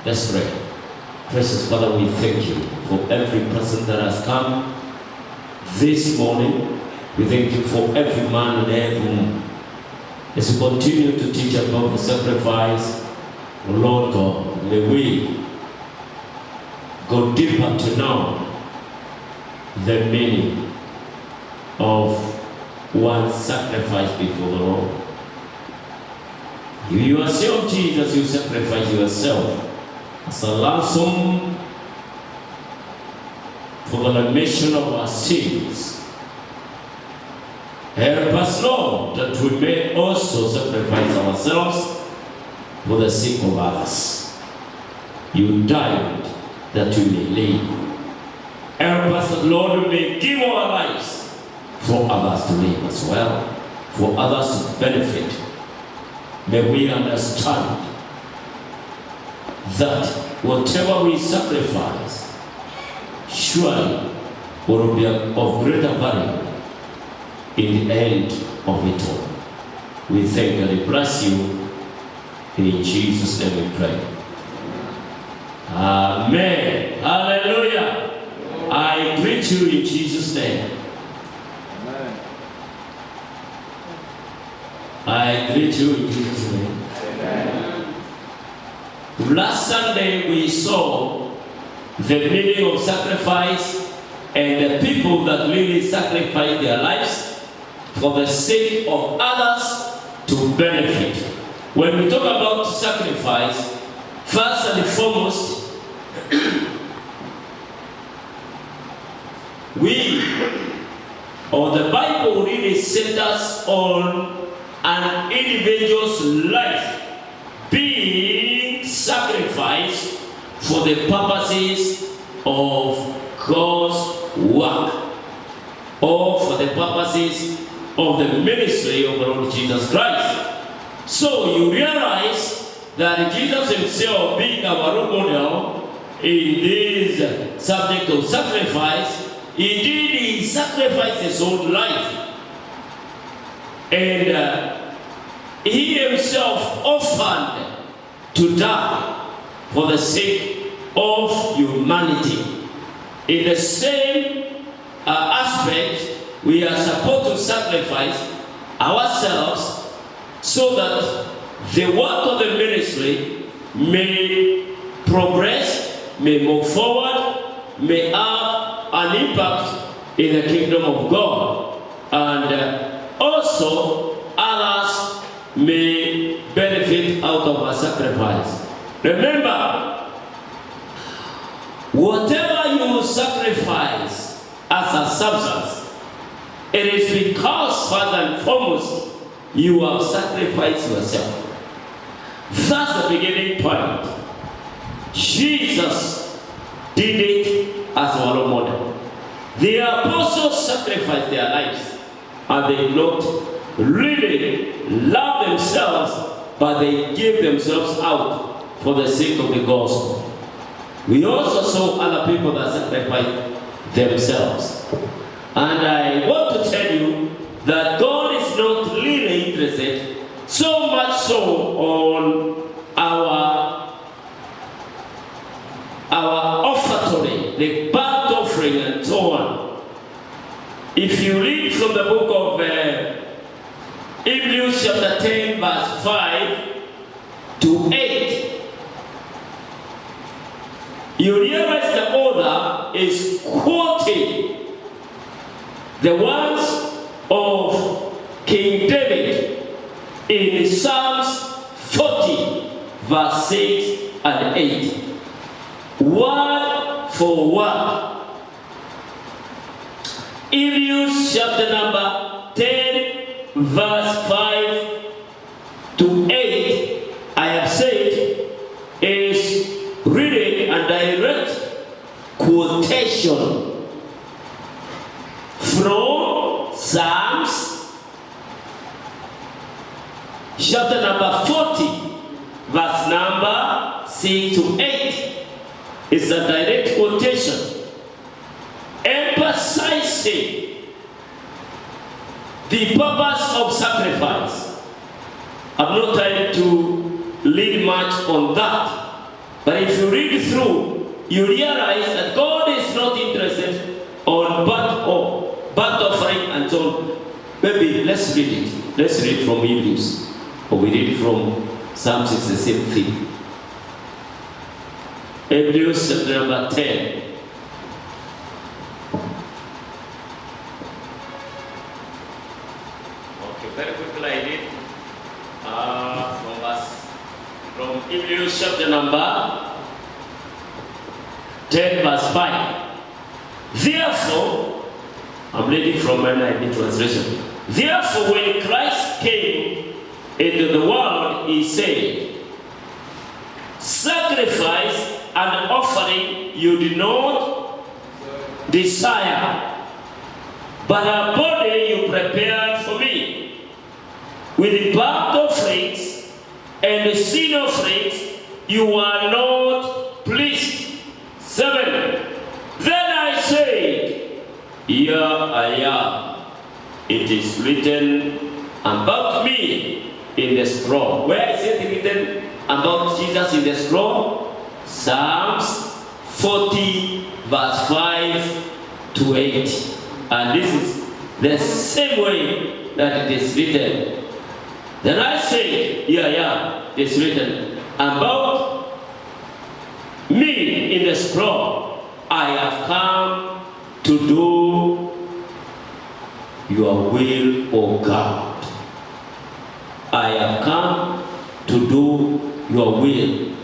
Let's pray. Precious Father, we thank you for every person that has come this morning. We thank you for every man and every woman. As you continue to teach about the sacrifice, oh Lord God, may we go deeper to know the meaning of one sacrifice before the Lord. You yourself, Jesus, you sacrifice yourself as a ransom for the remission of our sins. Help us, Lord, that we may also sacrifice ourselves for the sake of others. You died that we may live. Help us, Lord, we may give our lives for others to live as well, for others to benefit. May we understand that whatever we sacrifice surely will be of greater value in the end of it all. We thank and we bless you. In Jesus' name we pray. Amen. Hallelujah. I greet you in Jesus' name. Amen. I greet you in Jesus' name. Amen. Last Sunday we saw the meaning of sacrifice and the people that really sacrifice their lives for the sake of others to benefit. When we talk about sacrifice, first and foremost, the Bible really centers on an individual's life being sacrificed for the purposes of God's work, or for the purposes of the ministry of the Lord Jesus Christ. So you realize that Jesus himself, being our role model in this subject of sacrifice, indeed he sacrificed his own life. And he himself offered to die for the sake of humanity. In the same aspect, we are supposed to sacrifice ourselves so that the work of the ministry may progress, may move forward, may have an impact in the kingdom of God, and also others may benefit out of our sacrifice. Remember, whatever you sacrifice as a substance, it is because first and foremost you have sacrificed yourself. That's the beginning point. Jesus did it as our role model. The apostles sacrificed their lives, and they not really love themselves, but they gave themselves out for the sake of the gospel. We also saw other people that sacrificed themselves. And I want to tell you that God is not really interested so much so on our offertory, the burnt offering and so on. If you read from the book of Hebrews chapter 10 verse 5 to 8, you realize the author is quoting the words of King David in Psalms 40 verse 6 and 8. Word for word. Hebrews chapter number 10 verse 5 to 8, I have said, is really a direct quotation from Psalms chapter number 40 verse number 6 to 8. It's a direct quotation emphasizing the purpose of sacrifice. I'm not trying to lead much on that, But if you read through, you realize that God is not interested on burnt offering and so on. Maybe let's read it. Let's read from Hebrews. Or we read from Psalms, it's the same thing. Hebrews chapter number 10. Okay, very quickly I read from Hebrews chapter number 10 verse 5. Therefore, I'm reading from NIV translation. Therefore, when Christ came into the world, he said, sacrifice and offering you did not desire, but a body you prepared for me. With the burnt offerings and the sin offerings you are not pleased. 7. Then I said, here I am. It is written about me in the scroll. Where is it written about Jesus in the scroll? Psalms 40 verse 5 to 8. And this is the same way that it is written. Then I said, here I am. It is written about me in the scroll. I have come to do your will, O God. I have come to do your will.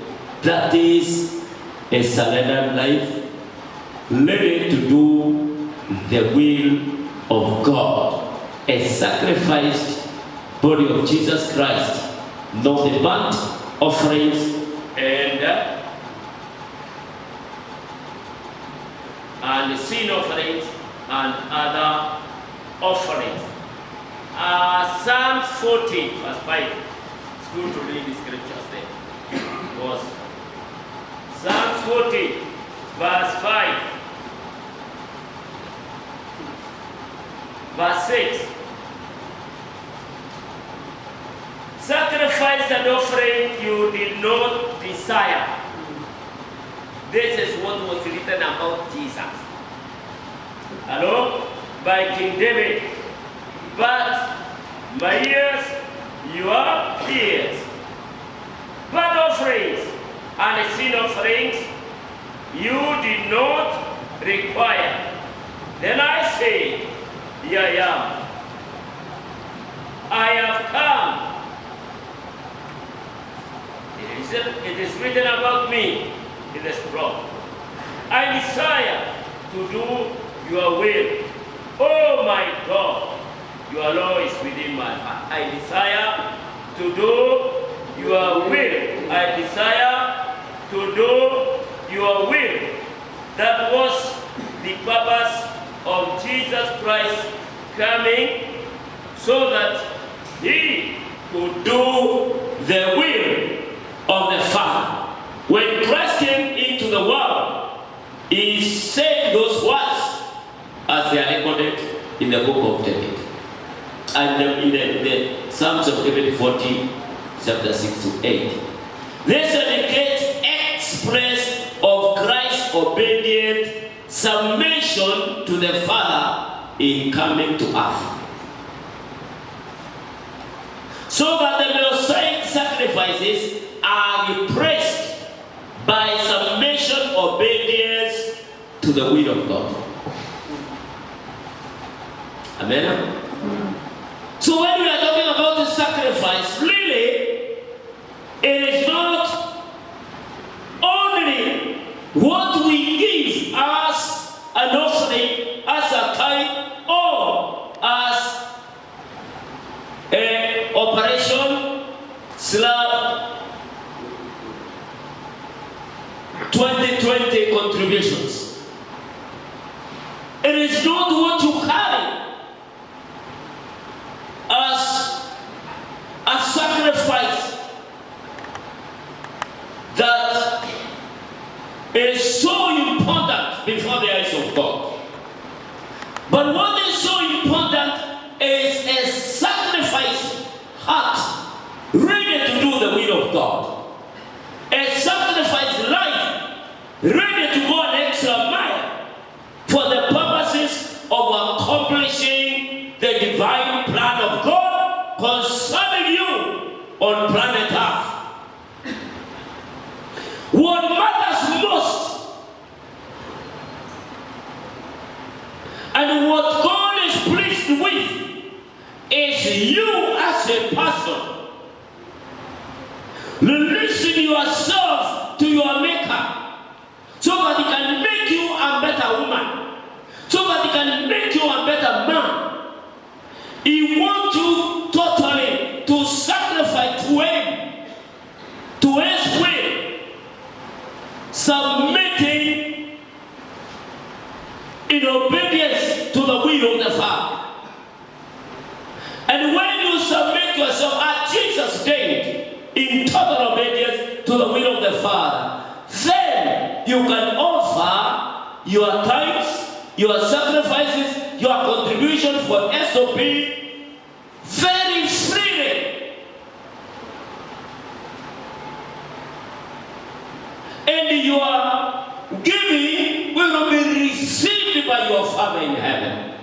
That is a surrendered life, ready to do the will of God. A sacrificed body of Jesus Christ, not the burnt offerings and the sin offerings and other offerings. Psalms 40 verse 5. It's good to read the scriptures there. Because Psalms 40 verse 5. Verse 6. Sacrifice and offering you did not desire. This is what was written about Jesus. Hello? By King David. But my ears, your ears. Burnt offerings and sin offerings you did not require. Then I say, here I am. I have come. It is written about me in the scroll. I desire to do your will. Oh my God, your law is within my heart. I desire to do your will. I desire to do your will. That was the purpose of Jesus Christ coming, so that he could do the will of the Father. When Christ came into the world, he said those words as they are recorded in the book of David. And in the Psalms of David 40, chapter 6 to 8. This is the great express of Christ's obedient submission to the Father in coming to earth. So that the Mosaic sacrifices are replaced by submission, obedience to the will of God. Amen? So when we are talking about the sacrifice, really, it is not only what we give as an offering, as a tithe, or as a operation slab 2020 contributions. It is not what you carry as a sacrifice that is so important before the eyes of God. But what is so important is a sacrifice heart ready to do the will of God. A sacrifice ready to go an extra mile for the purposes of accomplishing the divine plan of God concerning you on planet Earth. What matters most and what God is pleased with is you as a person releasing yourself to your Maker so that He can make you a better woman, so that He can make you a better man. He wants you totally to sacrifice to Him, to His will, submitting in obedience to the will of the Father. And when you submit yourself, as Jesus did, in total obedience to the will of the Father, then you can offer your tithes, your sacrifices, your contribution for SOP very freely. And your giving will be received by your Father in heaven.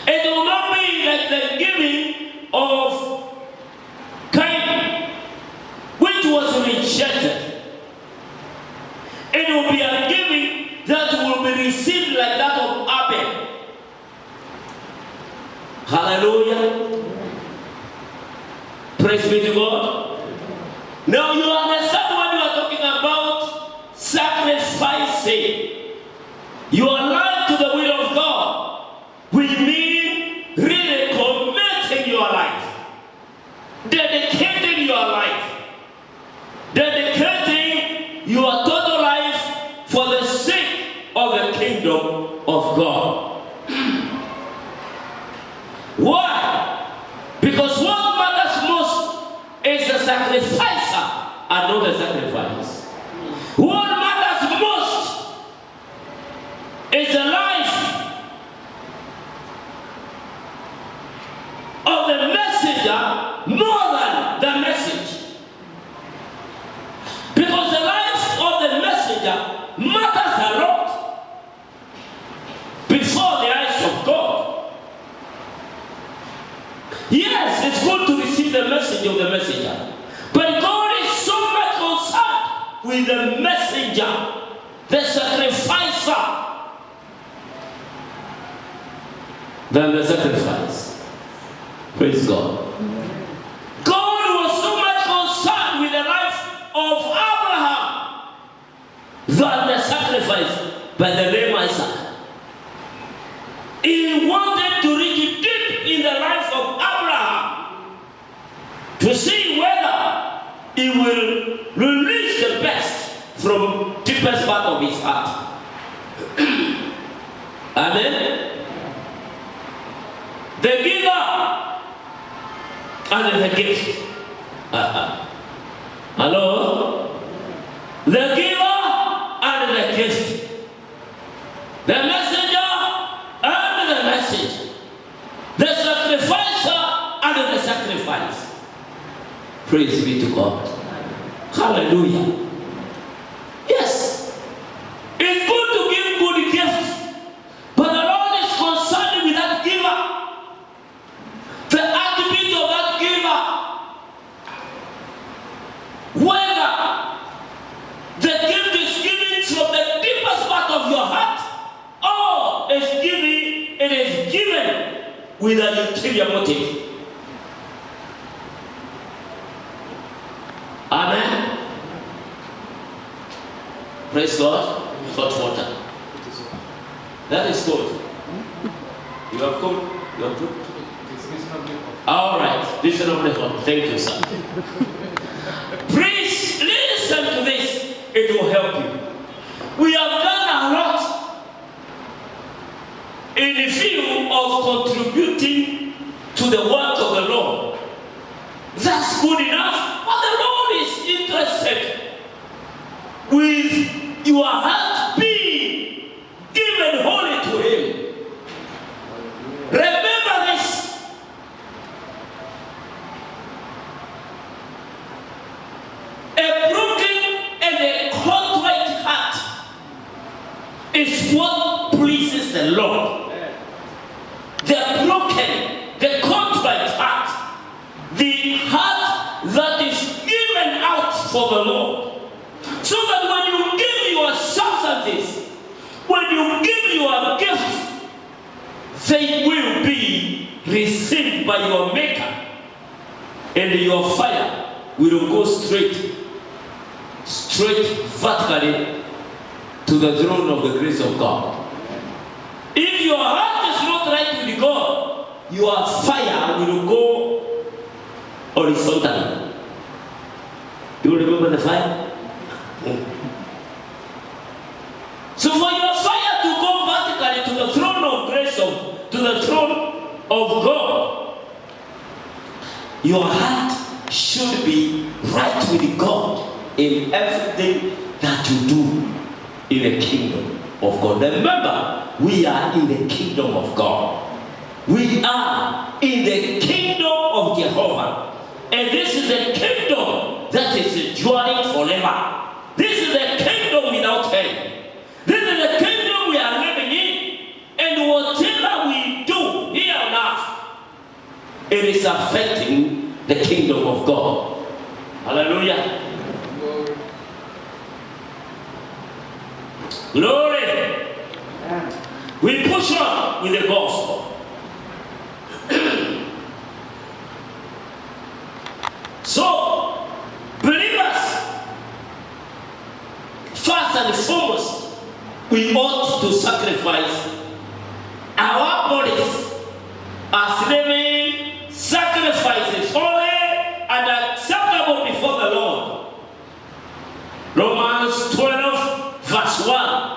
It will not be like the giving of Cain, which was rejected. It will be a giving that will be received like that of Abel. Hallelujah. Praise be to God. Now you understand what we are talking about, sacrificing your life to the will of God. We mean really committing your life, dedicating your life, dedicating your total life for the sake of the kingdom of God. Why? Because what matters most is the sacrificer and not the sacrifice. What matters most is the life of the messenger more than the message. Because the life of the messenger matters a lot before the eyes of God. Yes, it's good to receive the message of the messenger, but God is so much concerned with the messenger, the sacrificer, than the sacrifice. Praise God. God was so much concerned with the life of Abraham than the sacrifice by the name Isaac. He wanted to reach deep in the life of Abraham to see whether he will release the best from deepest part of his heart. Amen. The giver and the gift. Hello? The giver and the gift. The messenger and the message. The sacrificer and the sacrifice. Praise be to God. Hallelujah. Yes. It's good to give good gifts, but the Lord is concerned with that giver. The attribute of that giver. Whether the gift is given from the deepest part of your heart, or it is given with an ulterior motive. Amen. Praise God. Hot water. That is good. You have good? You have good? All right. Reasonably hot. Thank you, sir. Please listen to this. It will help you. We have done a lot in the field of contributing to the work of the Lord. That's good enough. But the Lord is interested with your heart being given wholly to Him. Remember this. A broken and a contrite is what pleases the Lord. The broken, the contrite heart, the heart that is given out for the Lord. So that when you give your substances, when you give your gifts, they will be received by your Maker. And your fire will go straight vertically to the throne of the grace of God. If your heart is not right with God, your fire will go horizontally. You remember the fire? So for your fire to go vertically to the throne of grace, to the throne of God, your heart should be right with God in everything that you do in the kingdom of God. Remember, we are in the kingdom of God. We are in the kingdom of Jehovah. And this is a kingdom that is enduring forever. This is a kingdom without end. This is the kingdom we are living in. And whatever we do here on earth, it is affecting the kingdom of God. Hallelujah. Glory. We push on with the gospel. So, believers, first and foremost, we ought to sacrifice our bodies as living sacrifices, holy and acceptable before the Lord. Romans 12, verse 1.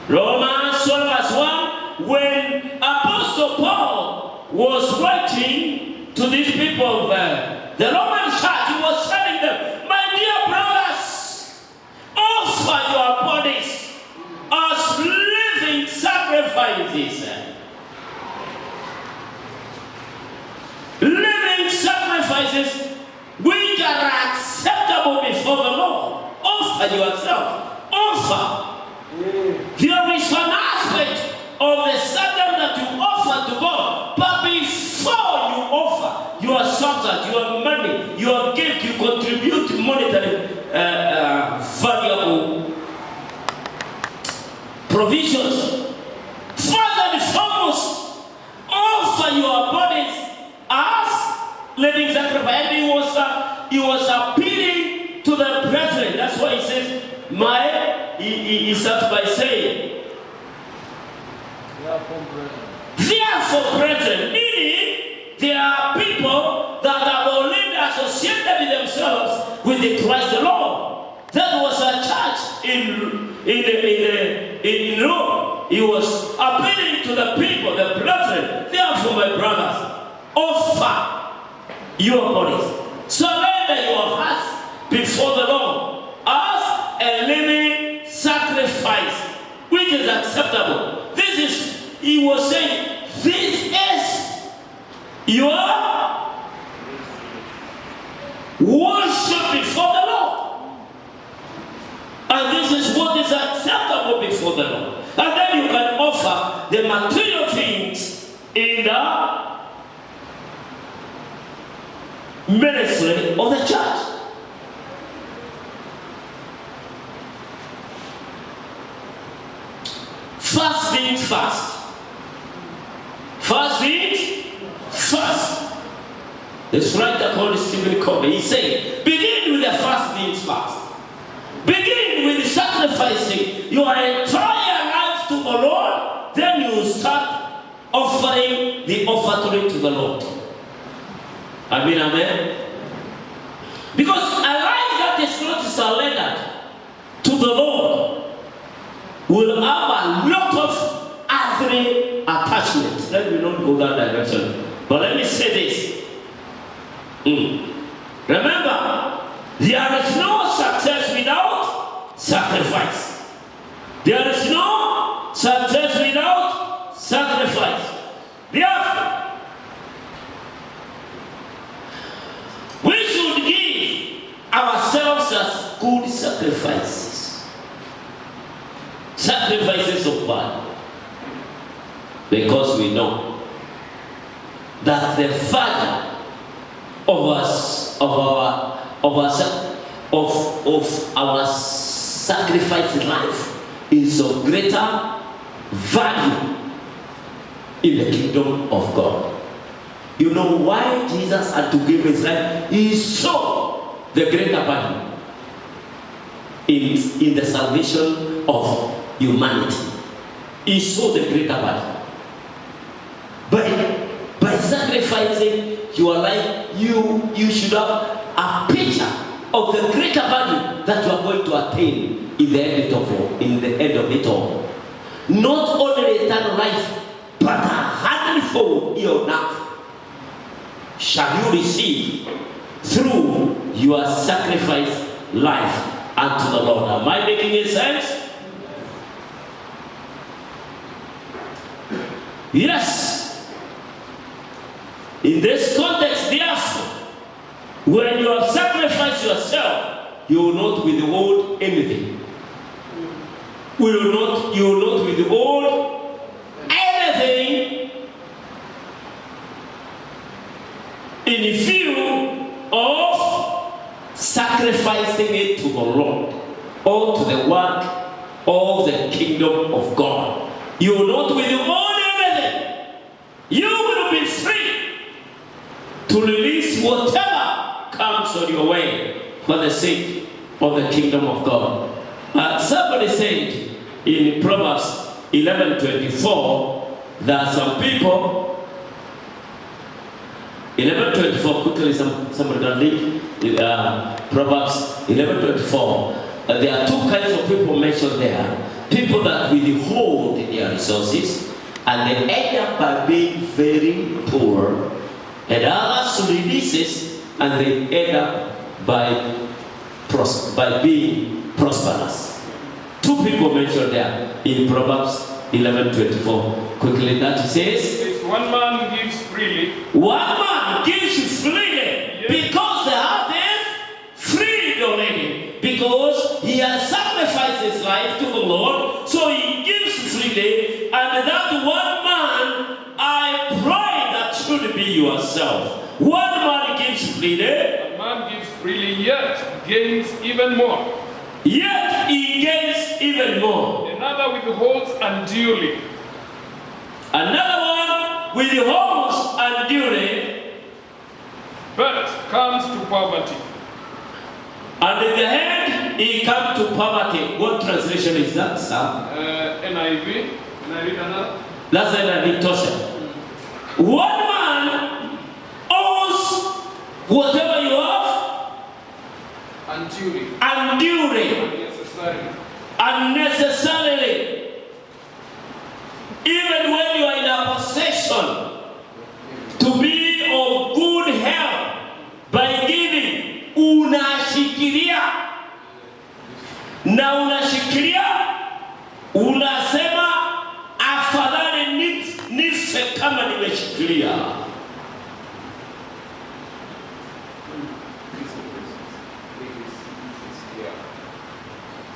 Romans 12, verse 1. When Apostle Paul was writing to these people of the Roman church, he was telling them, my dear brothers, offer your bodies as living sacrifices. Living sacrifices which are acceptable before the Lord. Offer yourself. Offer. There is an aspect of the sacrifice that you offer to God. But before you offer your substance, your money, your gift, you contribute monetary valuable provisions. First and foremost, offer your bodies as living sacrifice. And he was appealing to the brethren. That's why he says, he starts by saying, therefore, brethren, meaning there are people that have already associated themselves with the Christ the Lord. That was a church in Rome. He was appealing to the people, the brethren. Therefore, my brothers, offer your bodies. Surrender your hearts before the Lord as a living sacrifice, which is acceptable. This is, he was saying, this is your worship before the Lord. And this is what is acceptable before the Lord. And then you can offer the material things in the ministry of the church. First things first. First things first. It's right according to Stephen Covey. He's saying, begin with the first things first. Begin with sacrificing your entire life to the Lord. Then you start offering the offering to the Lord. Amen, amen. Because a life that is not surrendered to the Lord will have a lot of earthly attachment. Let me not go that direction. But let me say this. Remember, there is no success without sacrifice. There is no success without sacrifice. Therefore, we should give ourselves as good sacrifices. sacrifices of value. Because we know that the value of our sacrifice in life is of greater value in the kingdom of God. You know why Jesus had to give his life? He saw the greater value in the salvation of humanity. He saw the greater value. By sacrificing your life, you should have a picture of the greater value that you are going to attain in the end of it all. Not only eternal life, but a hundredfold here on earth shall you receive through your sacrifice life unto the Lord. Am I making any sense? Yes. In this context, therefore, when you have sacrificed yourself, you will not withhold anything. You will not withhold anything in view of sacrificing it to the Lord or to the work of the kingdom of God. You will not withhold anything. You will be free to release whatever comes on your way for the sake of the kingdom of God. Somebody said in Proverbs 11:24, there are some people. 11:24, quickly, somebody can read Proverbs 11:24. There are two kinds of people mentioned there. People that withhold their resources and they end up by being very poor, and others releases and they end up by being prosperous. Two people mentioned there in Proverbs 11:24. Quickly, that says, one man gives freely. One man gives freely, yes, because the heart is freed already. Because he has sacrificed his life to the Lord, so he gives freely. And that one man, I pray that should be yourself. One man gives freely. A man gives freely, yet gains even more. Yet he gains even more. Another withholds unduly. Another one withholds unduly, but comes to poverty. And in the end, he comes to poverty. What translation is that, Sam? NIV. Can I read another? That's NIV Tosha. One man owes whatever you have unduly. Unnecessarily. Even when you are in a possession to be of good health, by giving, unashikilia. Na unashikilia, unasema afadhali nife kama nimeshikilia.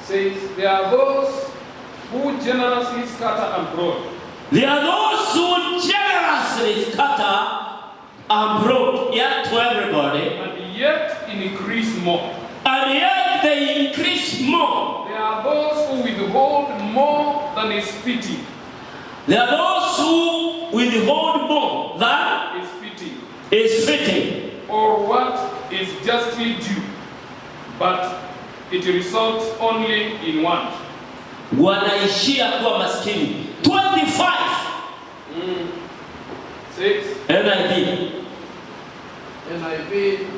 Says there are those who generously scatter abroad. There are those who generously scatter abroad, yet to everybody, and yet increase more. And yet they increase more. There are those who withhold more than is fitting. There are those who withhold more than is fitting, or what is justly due, but it results only in want. Wanaishia kuwa maskini. 25. 6. NIV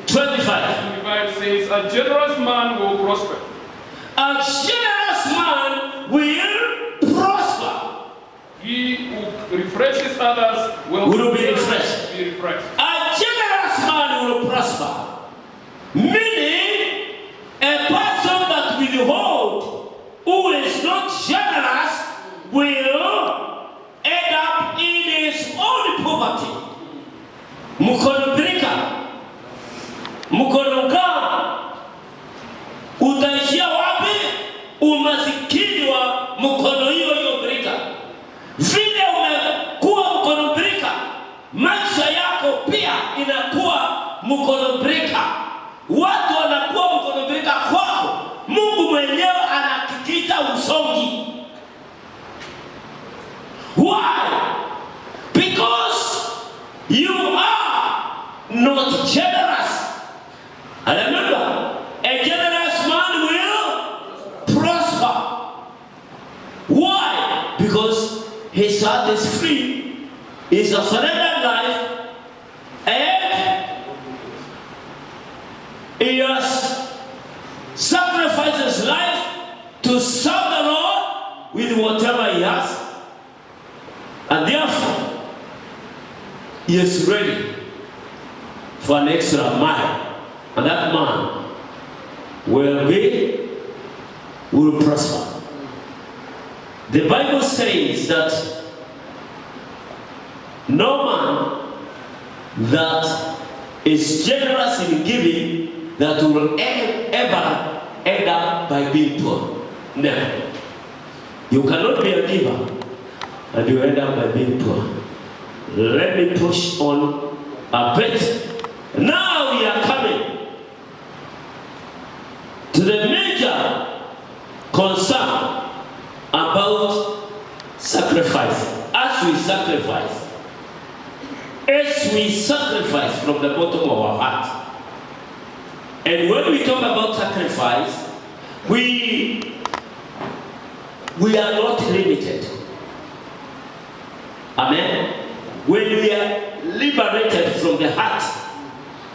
25 says, a generous man will prosper. A generous man will prosper. He who refreshes others will be refreshed. A generous man will prosper. Meaning, a person that withhold, who is not generous, will end up in his own poverty. Mkono birika, mkono kaa, utaishia wapi? Umasikini wa mkono hiyo birika. Vile umekuwa mkono birika, maisha yako pia inakuwa mkono birika. Watu wanakuwa mkono birika kwako. Mungu mwenyewe anahakikisha usongi. Why? Because you are not generous. And remember, a generous man will prosper. Why? Because his heart is free. It's a surrendered life. And he has sacrificed his life to serve the Lord with whatever he has. And therefore, he is ready for an extra mile. And that man will prosper. The Bible says that no man that is generous in giving that will ever end up by being poor. Never. You cannot be a giver and you end up by being poor. Let me push on a bit. Now we are coming to the major concern about sacrifice. As we sacrifice from the bottom of our heart. And when we talk about sacrifice, we are not limited. Amen. When we are liberated from the heart,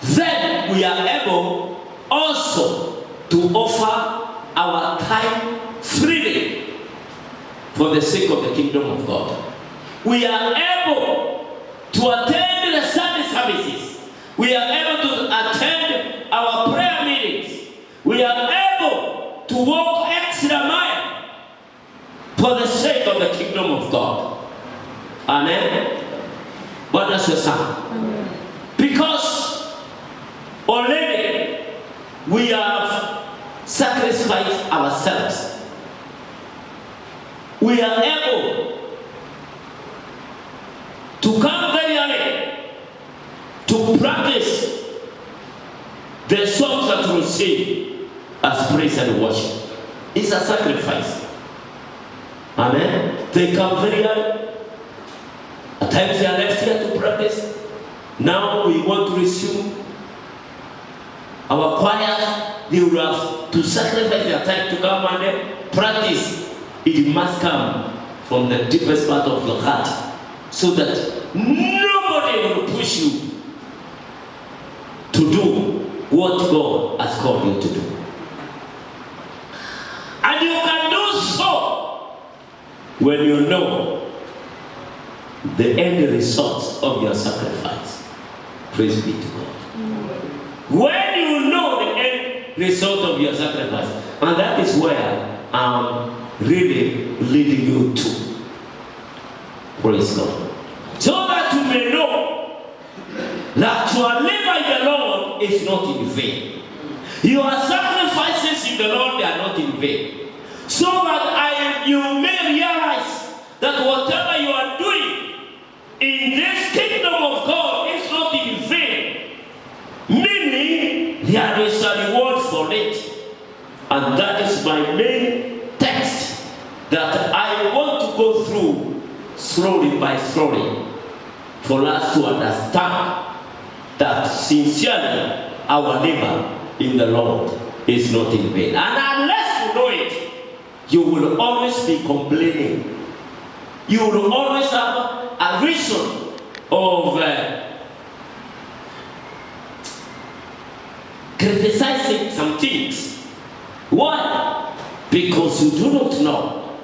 then we are able also to offer our time freely for the sake of the kingdom of God. We are able to attend the Sunday services. We are able to attend our prayer meetings. We are able to walk extra mile for the sake of the kingdom of God. Amen. What does your son? Because already we have sacrificed ourselves. We are able to come very early to practice the songs that we sing as praise and worship. It's a sacrifice. Amen. They come very early. At times they are left here to practice. Now we want to resume our choirs. They will have to sacrifice their time to come and practice. It must come from the deepest part of your heart, so that nobody will push you to do what God has called you to do. And you can do so when you know the end result of your sacrifice. Praise be to God. When you know the end result of your sacrifice, and that is where I'm really leading you to. Praise God. So that you may know that your labor in the Lord is not in vain. Your sacrifices in the Lord, they are not in vain. So that you may realize that whatever you are doing in this kingdom of God is not in vain. Meaning, there is a reward for it. And that is my main text that I want to go through slowly by slowly, for us to understand that sincerely our labor in the Lord is not in vain. And unless you know it, you will always be complaining. You will always have a reason of criticizing some things. Why? Because you do not know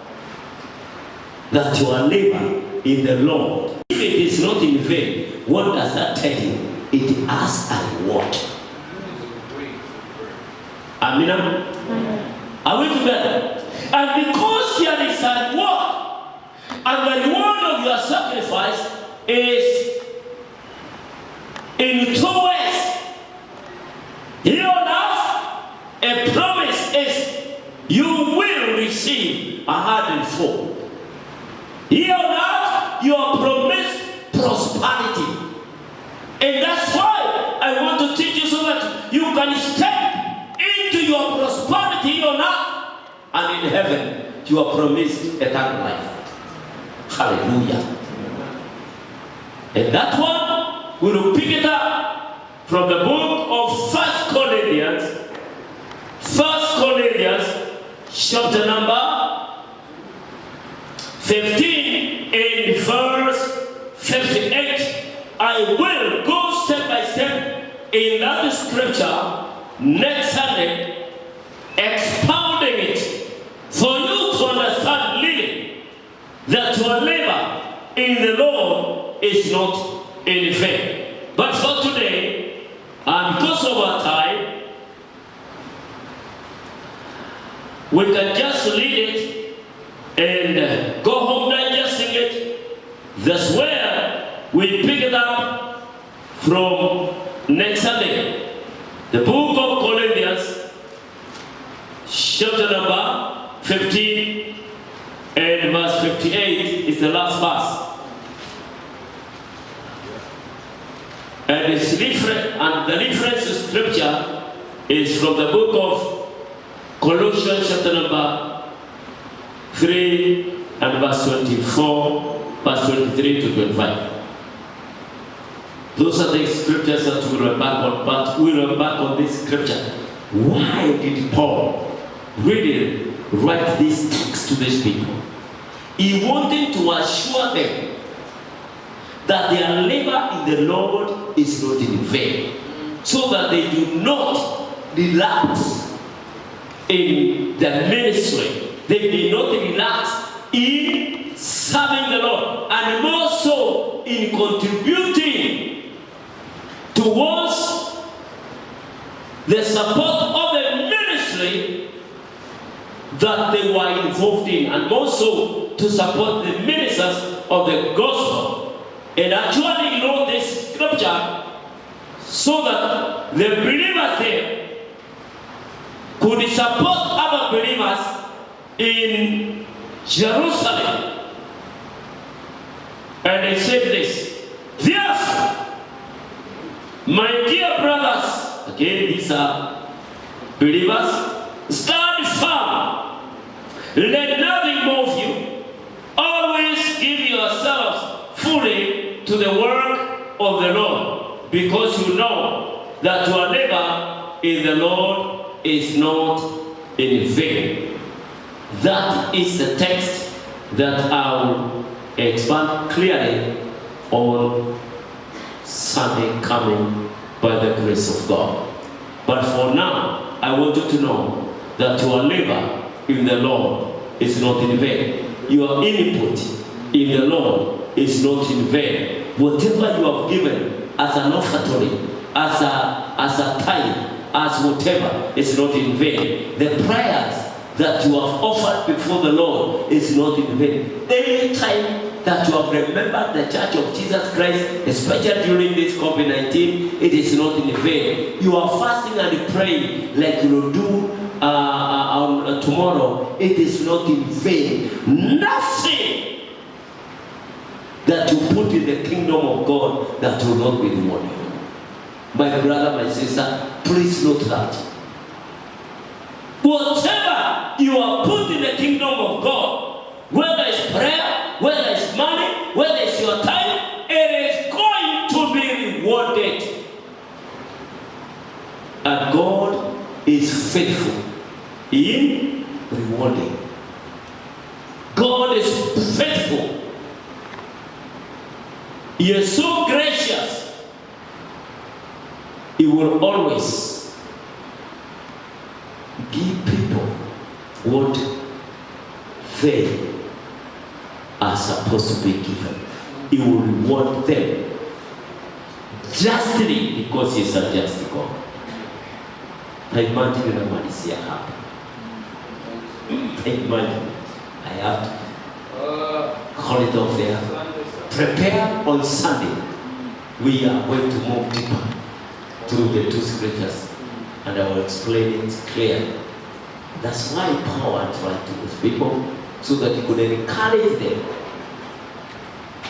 that your labor in the Lord, if it is not in vain, what does that tell you? It has a reward. Amen. Are we together? And because there is a reward, and the reward of your sacrifice is in 2 ways. Here on earth, a promise is you will receive receive 104. Here on earth, you are promised prosperity. And that's why I want to teach you so that you can step into your prosperity here on earth, and in heaven, you are promised eternal life. Hallelujah. And that one, we will pick it up from the book of 1 Corinthians. 1 Corinthians, chapter number 15 and verse 58. I will go step by step in that scripture next Sunday, expounding it for you to understand clearly that your labor in the Lord is not in vain. But for today, and because of our time, we can just read it and go home digesting it. That's where we pick it up from next Sunday. The book of Corinthians, chapter number 15 and verse 58 is the last verse. And it's different, and the reference to scripture is from the book of Colossians chapter number 3 and verse 24, verse 23 to 25. Those are the scriptures that we will back on, but we will back on this scripture. Why did Paul really write this text to these people? He wanted to assure them that their labor in the Lord is not in vain, so that they do not relax in the ministry. They did not relax in serving the Lord, and more so in contributing towards the support of the ministry that they were involved in, and also to support the ministers of the gospel. And actually know this scripture so that the believers there could support other believers in Jerusalem. And he said this: therefore, my dear brothers, again these are believers, stand firm, let nothing move you, always give yourselves fully to the work of the Lord, because you know that your labor in the Lord is not in vain. That is the text that I will expand clearly on Sunday coming by the grace of God. But for now, I want you to know that your labor in the Lord is not in vain. Your input in the Lord is not in vain. Whatever you have given as an offering, as a tithe, as whatever, is not in vain. The prayers that you have offered before the Lord is not in vain. Any time that you have remembered the Church of Jesus Christ, especially during this COVID-19, it is not in vain. You are fasting and praying like you will do on tomorrow. It is not in vain. Nothing that you put in the kingdom of God that will not be rewarded. My brother, my sister, please note that. Whatever you are put in the kingdom of God, whether it's prayer, whether it's money, whether it's your time, it is going to be rewarded. And God is faithful in rewarding. God is faithful. He is so gracious. He will always give people what they are supposed to be given. He will reward them justly because He is a just God. I imagine namalizia hapa. I imagine I have to call it off there. Prepare on Sunday. We are going to move deeper to the two scriptures, and I will explain it clearly. That's why power tried to those people, so that he could encourage them.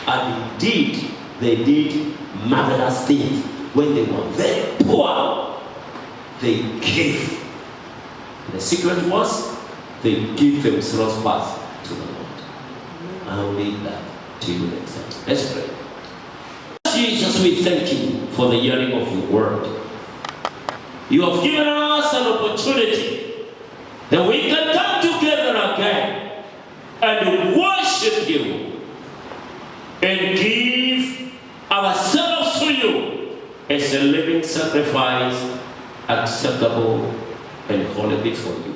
And indeed, they did marvelous things. When they were very poor, they gave. The secret was, they give themselves first to the Lord. I'll leave that to you next time. Let's pray. Jesus, we thank you for the hearing of your word. You have given us an opportunity that we can come together again and worship you and give ourselves to you as a living sacrifice, acceptable and holy before you.